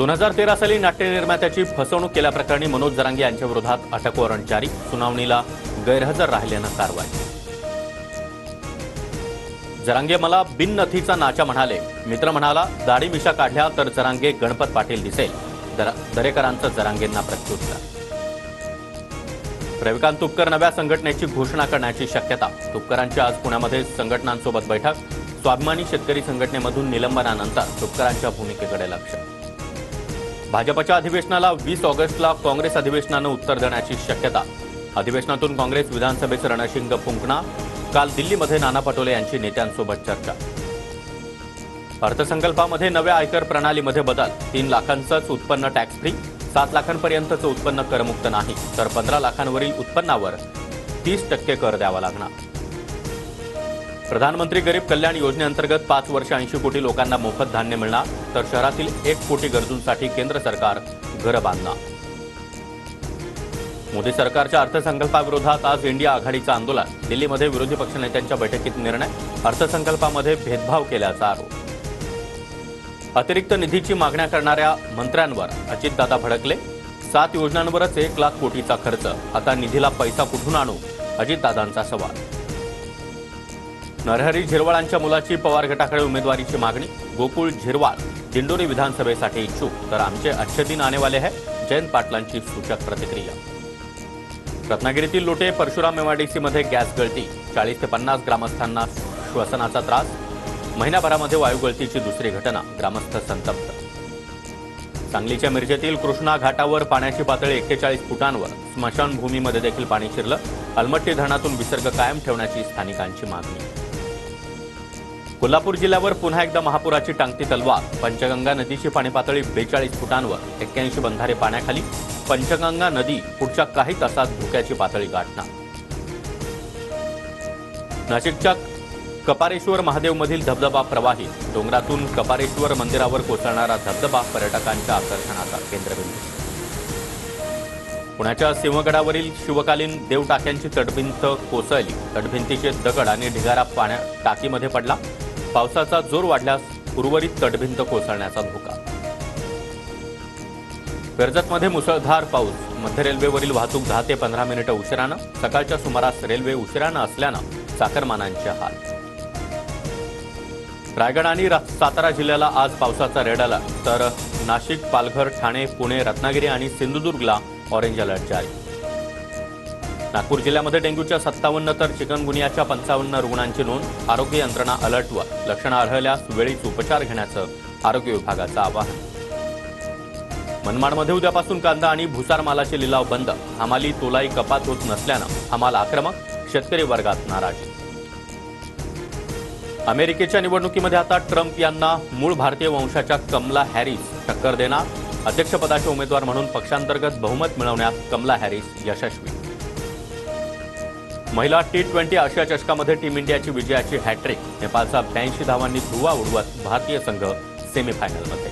2013 साली नाट्य निर्मात्याची फसवणूक केल्याप्रकरणी मनोज जरांगे यांच्या विरोधात अटक वॉरंट जारी, सुनावणीला गैरहजर राहिल्यानं कारवाई। जरांगे मला बिननथीचा नाचा म्हणाले, मित्र म्हणाला दाढी मिशा काढल्या तर जरांगे गणपत पाटील दिसेल, दरेकरांचं जरांगेंना प्रत्युत्तर। रविकांत तुपकर नव्या संघटनेची घोषणा करण्याची शक्यता, तुपकरांची आज पुण्यामध्ये संघटनांसोबत बैठक, स्वाभिमानी शेतकरी संघटनेमधून निलंबनानंतर तुपकरांच्या भूमिकेकडे लक्ष। भाजपच्या अधिवेशनाला 20 ऑगस्टला काँग्रेस अधिवेशनानं उत्तर देण्याची शक्यता, अधिवेशनातून काँग्रेस विधानसभेचं रणशिंग फुंकणार, काल दिल्लीमध्ये नाना पटोले यांची नेत्यांसोबत चर्चा। अर्थसंकल्पामध्ये नव्या आयकर प्रणालीमध्ये बदल, 3 लाखांचंच उत्पन्न टॅक्स फ्री, 7 लाखांपर्यंतचं उत्पन्न करमुक्त नाही, तर 15 लाखांवरील उत्पन्नावर 30% कर द्यावा लागणार। प्रधानमंत्री गरीब कल्याण योजनेअंतर्गत 5 वर्ष 80 कोटी लोकांना मोफत धान्य मिळणार, तर शहरातील 1 कोटी गरजूंसाठी केंद्र सरकार घरं बांधणार। मोदी सरकारच्या अर्थसंकल्पाविरोधात आज इंडिया आघाडीचं आंदोलन, दिल्लीमध्ये विरोधी पक्षनेत्यांच्या बैठकीत निर्णय, अर्थसंकल्पामध्ये भेदभाव केल्याचा आरोप। अतिरिक्त निधीची मागण्या करणाऱ्या मंत्र्यांवर अजितदादा भडकले, 7 योजनांवरच 1 लाख कोटीचा खर्च, आता निधीला पैसा कुठून आणू, अजितदादांचा सवाल। नरहरी झिरवाळांच्या मुलाची पवार गटाकडे उमेदवारीची मागणी, गोकुळ झिरवाळ दिंडोरी विधानसभेसाठी इच्छुक, तर आमचे अच्छे दिन आने वाले है, जयंत पाटलांची सूचक प्रतिक्रिया। रत्नागिरीतील लोटे परशुराम एमआयडीसीमध्ये गॅस गळती, 40 ते 50 ग्रामस्थांना श्वसनाचा त्रास, महिनाभरामध्ये वायुगळतीची दुसरी घटना, ग्रामस्थ संतप्त। सांगलीच्या मिरजेतील कृष्णा घाटावर पाण्याची पातळी 41 फुटांवर, स्मशानभूमीमध्ये देखील पाणी शिरलं, अलमट्टी धरणातून विसर्ग कायम ठेवण्याची स्थानिकांची मागणी। कोल्हापूर जिल्ह्यावर पुन्हा एकदा महापुराची टांगती तलवार, पंचगंगा नदीची पाणी पातळी 42 फुटांवर, 81 बंधारे पाण्याखाली, पंचगंगा नदी पुढच्या काही तासात धोक्याची पातळी गाठणार। नाशिकच्या कपारेश्वर महादेवमधील धबधबा प्रवाहित, डोंगरातून कपारेश्वर मंदिरावर कोसळणारा धबधबा पर्यटकांच्या आकर्षणाचा केंद्रबिंदू। पुण्याच्या सिंहगडावरील शिवकालीन देवटाक्यांची तटभिंत कोसळली, तटभिंतीचे दगड आणि ढिगारा टाकीमध्ये पडला, पावसाचा जोर वाढल्यास उर्वरित तटभिंत कोसळण्याचा धोका। कर्जतमध्ये मुसळधार पाऊस, मध्य रेल्वेवरील वाहतूक 10 ते 15 मिनिटं उशिरानं, सकाळच्या सुमारास रेल्वे उशिरानं असल्यानं चाकरमानांचे हाल। रायगड आणि सातारा जिल्ह्याला आज पावसाचा रेड अलर्ट, तर नाशिक, पालघर, ठाणे, पुणे, रत्नागिरी आणि सिंधुदुर्गला ऑरेंज अलर्ट जारी। नागपूर जिल्ह्यामध्ये डेंग्यूच्या 57 तर चिकनगुनियाच्या 55 रुग्णांची नोंद, आरोग्य यंत्रणा अलर्टवर, लक्षणं आढळल्यास वेळीच उपचार घेण्याचं आरोग्य विभागाचं आवाहन। मनमाडमध्ये उद्यापासून कांदा आणि भुसार मालाचे लिलाव बंद, हमाली तोलाई कपात होत नसल्यानं हमाल आक्रमक, शेतकरी वर्गात नाराजी। अमेरिकेच्या निवडणुकीमध्ये आता ट्रम्प यांना मूळ भारतीय वंशाच्या कमला हॅरिस टक्कर देणार, अध्यक्षपदाचे उमेदवार म्हणून पक्षांतर्गत बहुमत मिळवण्यात कमला हॅरिस यशस्वी। महिला T20 आशिया चषकामध्ये टीम इंडियाची विजयाची हॅट्रिक, नेपाळचा 82 धावांनी धुव्वा उडवत भारतीय संघ सेमीफायनलमध्ये।